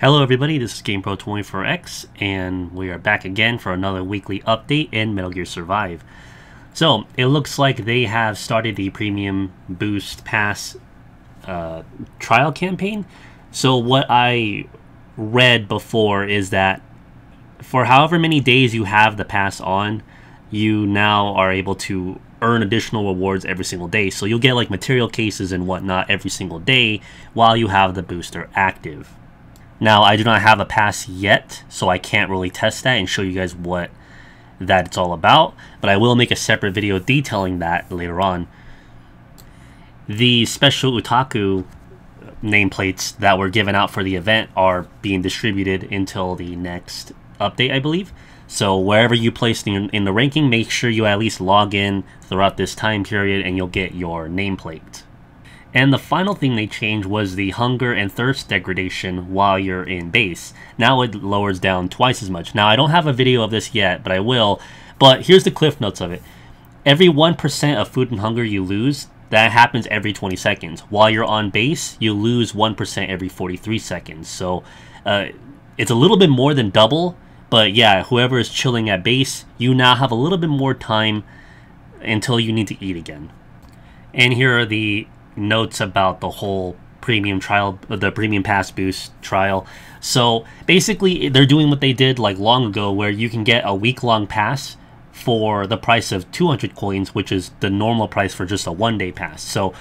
Hello everybody, this is GamePro24X, and we are back again for another weekly update in Metal Gear Survive. So, it looks like they have started the Premium Boost Pass trial campaign. So what I read before is that for however many days you have the pass on, you now are able to earn additional rewards every single day. So you'll get like material cases and whatnot every single day while you have the booster active. Now, I do not have a pass yet, so I can't really test that and show you guys what that it's all about, but I will make a separate video detailing that later on. The special Utaku nameplates that were given out for the event are being distributed until the next update, I believe. So wherever you place in the ranking, make sure you at least log in throughout this time period and you'll get your nameplate. And the final thing they changed was the hunger and thirst degradation while you're in base. Now it lowers down twice as much. Now I don't have a video of this yet, but I will. But here's the cliff notes of it. Every 1% of food and hunger you lose, that happens every 20 seconds. While you're on base, you lose 1% every 43 seconds. So it's a little bit more than double. But yeah, whoever is chilling at base, you now have a little bit more time until you need to eat again. And here are the notes about the whole premium trial, the premium pass boost trial. So basically they're doing what they did like long ago, where you can get a week-long pass for the price of 200 coins, which is the normal price for just a one-day pass. So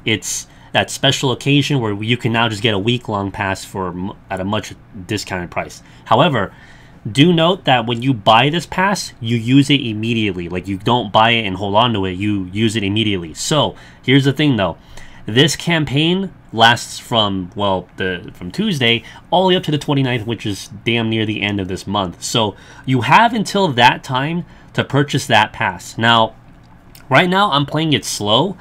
it's that special occasion where you can now just get a week-long pass for at a much discounted price. However, do note that when you buy this pass, you use it immediately. Like, you don't buy it and hold on to it, you use it immediately. So here's the thing though. This campaign lasts from, well, from Tuesday all the way up to the 29th, which is damn near the end of this month. So you have until that time to purchase that pass. Now, right now I'm playing it slow,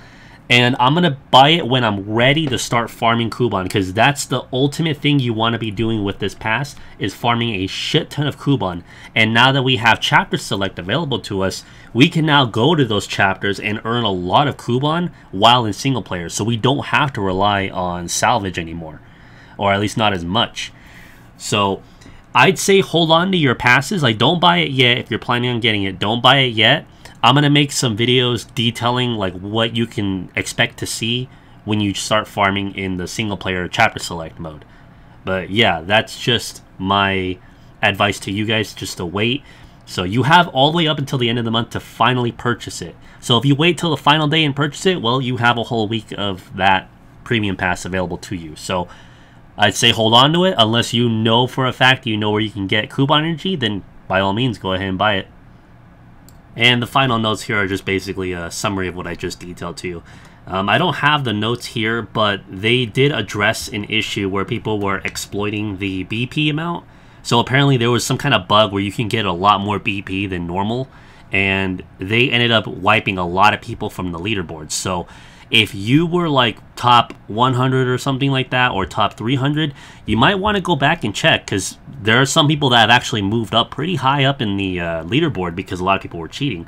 and I'm going to buy it when I'm ready to start farming Kuban, because that's the ultimate thing you want to be doing with this pass, is farming a shit ton of Kuban. And now that we have chapter select available to us, we can now go to those chapters and earn a lot of Kuban while in single player, so we don't have to rely on salvage anymore, or at least not as much. So I'd say hold on to your passes. Like, don't buy it yet. If you're planning on getting it, don't buy it yet. I'm going to make some videos detailing like what you can expect to see when you start farming in the single player chapter select mode. But yeah, that's just my advice to you guys, just to wait. So you have all the way up until the end of the month to finally purchase it. So if you wait till the final day and purchase it, well, you have a whole week of that premium pass available to you. So I'd say hold on to it. Unless you know for a fact you know where you can get Kuban energy, then by all means go ahead and buy it. And the final notes here are just basically a summary of what I just detailed to you. I don't have the notes here, but they did address an issue where people were exploiting the BP amount. So apparently there was some kind of bug where you can get a lot more BP than normal, and they ended up wiping a lot of people from the leaderboard. So if you were like top 100 or something like that, or top 300, you might want to go back and check, because there are some people that have actually moved up pretty high up in the leaderboard because a lot of people were cheating.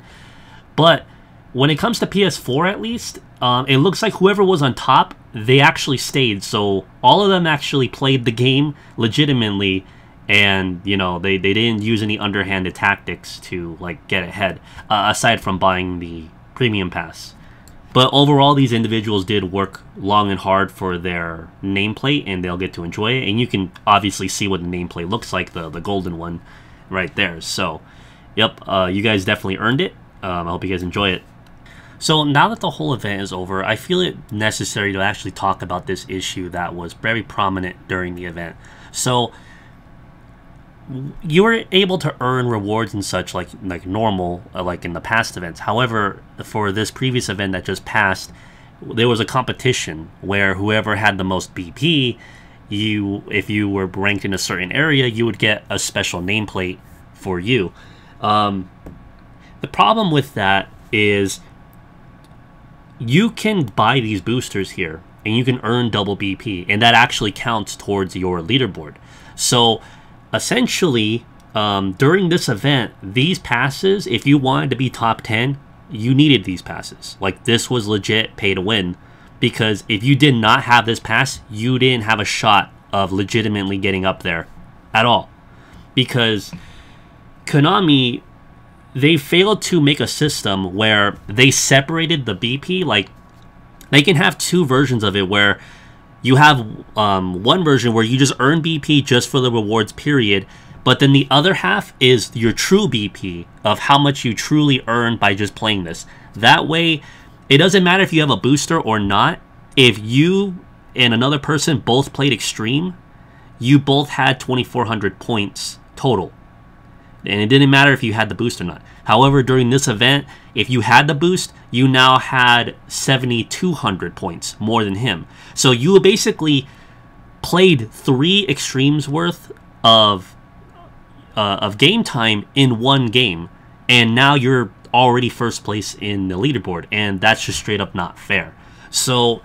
But when it comes to PS4 at least, it looks like whoever was on top, they actually stayed. So all of them actually played the game legitimately, and you know, they didn't use any underhanded tactics to like get ahead, aside from buying the premium pass. But overall, these individuals did work long and hard for their nameplate, and they'll get to enjoy it. And you can obviously see what the nameplate looks like, the golden one right there. So, yep, you guys definitely earned it. I hope you guys enjoy it. So now that the whole event is over, I feel it necessary to actually talk about this issue that was very prominent during the event. So you were able to earn rewards and such like normal, like in the past events. However, for this previous event that just passed, there was a competition where whoever had the most BP, if you were ranked in a certain area, you would get a special nameplate for you. The problem with that is you can buy these boosters here and you can earn double BP, and that actually counts towards your leaderboard. So essentially, during this event, these passes, if you wanted to be top 10, you needed these passes. Like, this was legit pay to win, because if you did not have this pass, you didn't have a shot of legitimately getting up there at all. Because Konami, they failed to make a system where they separated the BP. Like, they can have two versions of it where you have one version where you just earn BP just for the rewards period, but then the other half is your true BP of how much you truly earn by just playing this. That way, it doesn't matter if you have a booster or not. If you and another person both played Extreme, you both had 2,400 points total. And it didn't matter if you had the boost or not. However, during this event, if you had the boost, you now had 7,200 points more than him. So you basically played 3 Extremes worth of game time in one game, and now you're already first place in the leaderboard, and that's just straight up not fair. So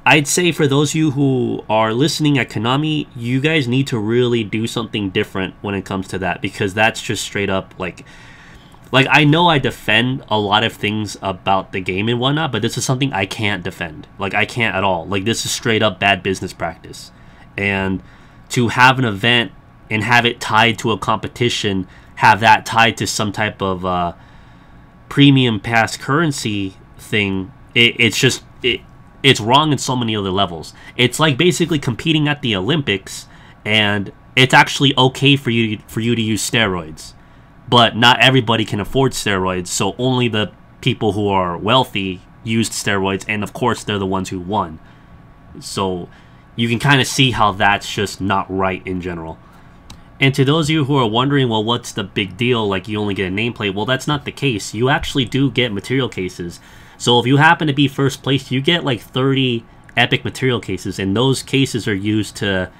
I'd say for those of you who are listening at Konami, you guys need to really do something different when it comes to that, because that's just straight up like I know I defend a lot of things about the game and whatnot, but this is something I can't defend. Like, I can't at all. Like, this is straight up bad business practice. And to have an event and have it tied to a competition, have that tied to some type of premium pass currency thing, it's wrong in so many other levels. It's like basically competing at the Olympics, and it's actually okay for you to use steroids, but not everybody can afford steroids, so only the people who are wealthy used steroids, and of course they're the ones who won. So you can kind of see how that's just not right in general. And to those of you who are wondering, well, what's the big deal? Like, you only get a nameplate. Well, that's not the case. You actually do get material cases. So if you happen to be first place, you get like 30 epic material cases, and those cases are used to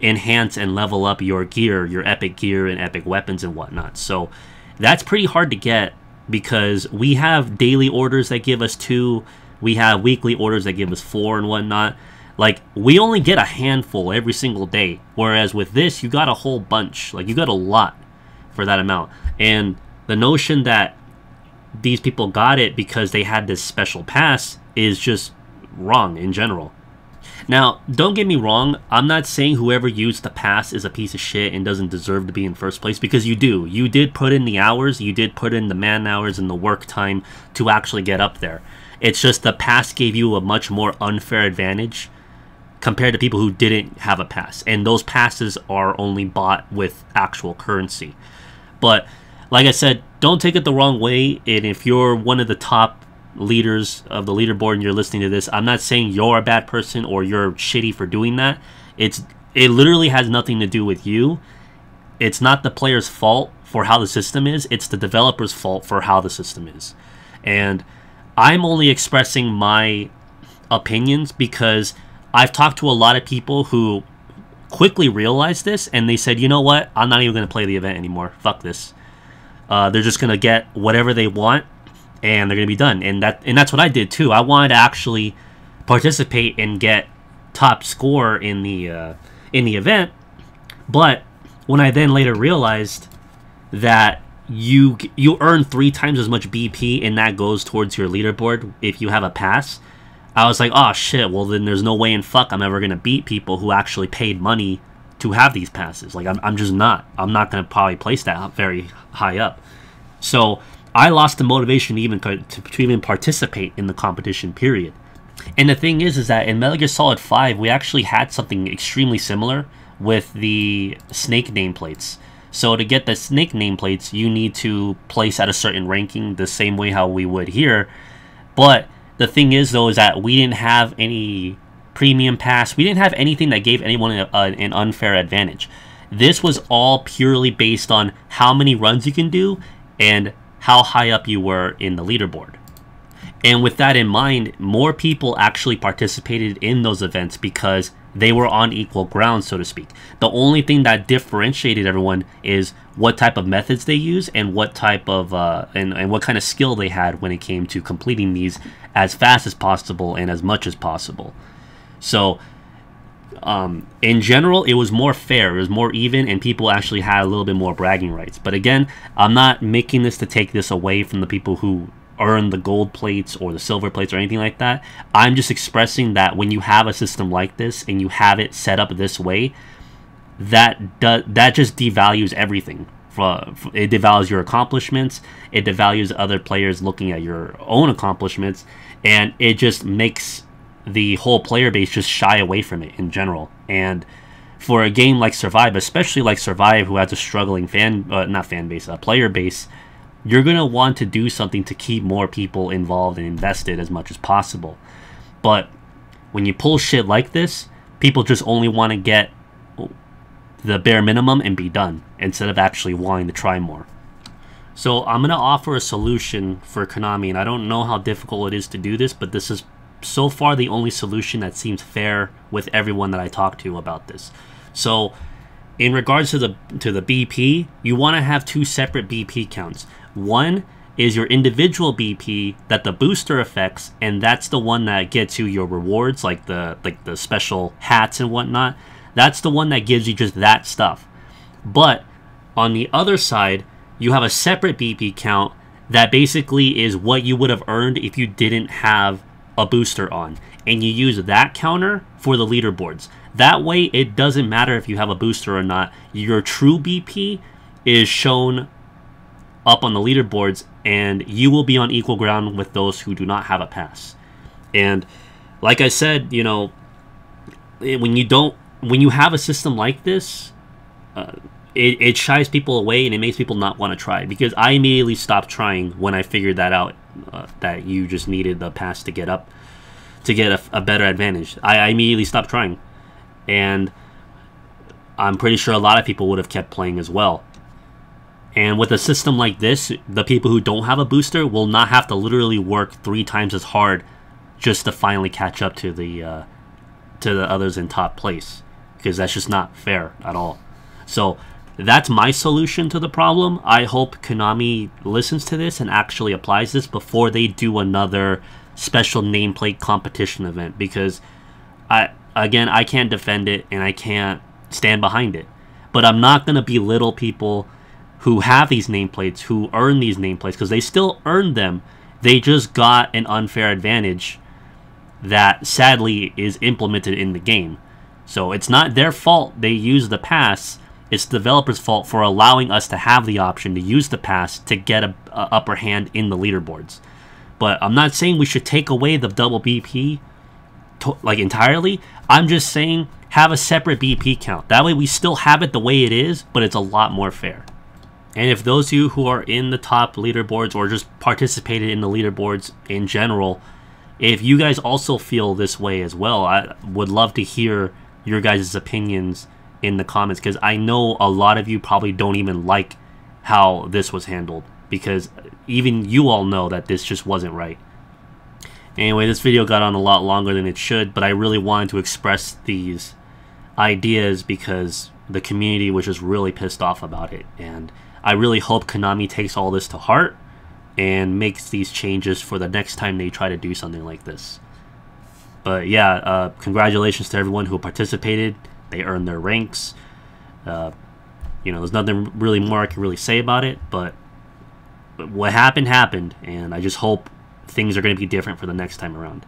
enhance and level up your gear, your epic gear and epic weapons and whatnot. So that's pretty hard to get, because we have daily orders that give us 2, we have weekly orders that give us 4 and whatnot. Like, we only get a handful every single day, whereas with this, you got a whole bunch. Like, you got a lot for that amount. And the notion that these people got it because they had this special pass is just wrong in general. Now, don't get me wrong, I'm not saying whoever used the pass is a piece of shit and doesn't deserve to be in first place, because you do. You did put in the hours, you did put in the man hours and the work time to actually get up there. It's just the pass gave you a much more unfair advantage compared to people who didn't have a pass, and those passes are only bought with actual currency. But like I said, don't take it the wrong way, and if you're one of the top leaders of the leaderboard and you're listening to this, I'm not saying you're a bad person or you're shitty for doing that. It literally has nothing to do with you. It's not the player's fault for how the system is, it's the developer's fault for how the system is. And I'm only expressing my opinions because I've talked to a lot of people who quickly realized this, and they said, you know what, I'm not even going to play the event anymore. Fuck this. They're just going to get whatever they want, and they're going to be done. And that's what I did too. I wanted to actually participate and get top score in the event, but when I then later realized that you earn 3 times as much BP, and that goes towards your leaderboard if you have a pass, I was like, oh shit, well then there's no way in fuck I'm ever going to beat people who actually paid money to have these passes. Like, I'm just not. I'm not going to probably place that very high up. So I lost the motivation to even participate in the competition, period. And the thing is that in Metal Gear Solid 5, we actually had something extremely similar with the Snake nameplates. So to get the Snake nameplates, you need to place at a certain ranking the same way how we would here. But the thing is, though, is that we didn't have any premium pass. We didn't have anything that gave anyone an unfair advantage. This was all purely based on how many runs you can do and how high up you were in the leaderboard. And with that in mind, more people actually participated in those events because they were on equal ground, so to speak. The only thing that differentiated everyone is what type of methods they use and what type of and what kind of skill they had when it came to completing these as fast as possible and as much as possible. So in general, it was more fair, it was more even, and people actually had a little bit more bragging rights. But again, I'm not making this to take this away from the people who earn the gold plates or the silver plates or anything like that. I'm just expressing that when you have a system like this and you have it set up this way, that just devalues everything. It devalues your accomplishments, it devalues other players looking at your own accomplishments, and it just makes the whole player base just shy away from it in general. And for a game like Survive, especially like Survive, who has a struggling player base, you're going to want to do something to keep more people involved and invested as much as possible. But when you pull shit like this, people just only want to get the bare minimum and be done, instead of actually wanting to try more. So I'm going to offer a solution for Konami, and I don't know how difficult it is to do this, but this is so far the only solution that seems fair with everyone that I talk to about this. So in regards to the BP, you want to have two separate BP counts. One is your individual BP that the booster affects, and that's the one that gets you your rewards, like the special hats and whatnot. That's the one that gives you just that stuff. But on the other side, you have a separate BP count that basically is what you would have earned if you didn't have a booster on, and you use that counter for the leaderboards. That way, it doesn't matter if you have a booster or not. Your true BP is shown up on the leaderboards, and you will be on equal ground with those who do not have a pass. And like I said, you know, when you have a system like this, it shies people away, and it makes people not want to try. Because I immediately stopped trying when I figured that out, that you just needed the pass to get up, to get a better advantage. I immediately stopped trying, and I'm pretty sure a lot of people would have kept playing as well. And with a system like this, the people who don't have a booster will not have to literally work 3 times as hard just to finally catch up to the others in top place, because that's just not fair at all. So that's my solution to the problem. I hope Konami listens to this and actually applies this before they do another special nameplate competition event, because I can't defend it and I can't stand behind it. But I'm not going to belittle people who have these nameplates, who earn these nameplates, because they still earned them. They just got an unfair advantage that sadly is implemented in the game. So it's not their fault they use the pass, it's the developer's fault for allowing us to have the option to use the pass to get a upper hand in the leaderboards. But I'm not saying we should take away the double BP like entirely. I'm just saying have a separate BP count. That way we still have it the way it is, but it's a lot more fair. And if those of you who are in the top leaderboards or just participated in the leaderboards in general, if you guys also feel this way as well, I would love to hear your guys' opinions in the comments, because I know a lot of you probably don't even like how this was handled, because even you all know that this just wasn't right. Anyway, this video got on a lot longer than it should, but I really wanted to express these ideas because the community was just really pissed off about it, and I really hope Konami takes all this to heart and makes these changes for the next time they try to do something like this. But yeah, congratulations to everyone who participated. They earned their ranks. You know, there's nothing really more I can really say about it, but what happened happened, and I just hope things are going to be different for the next time around.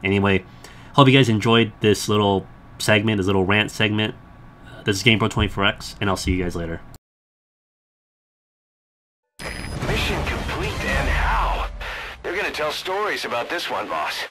Anyway, hope you guys enjoyed this little segment, this little rant segment. This is GamePro24X, and I'll see you guys later. Mission complete, and how? They're gonna tell stories about this one, boss.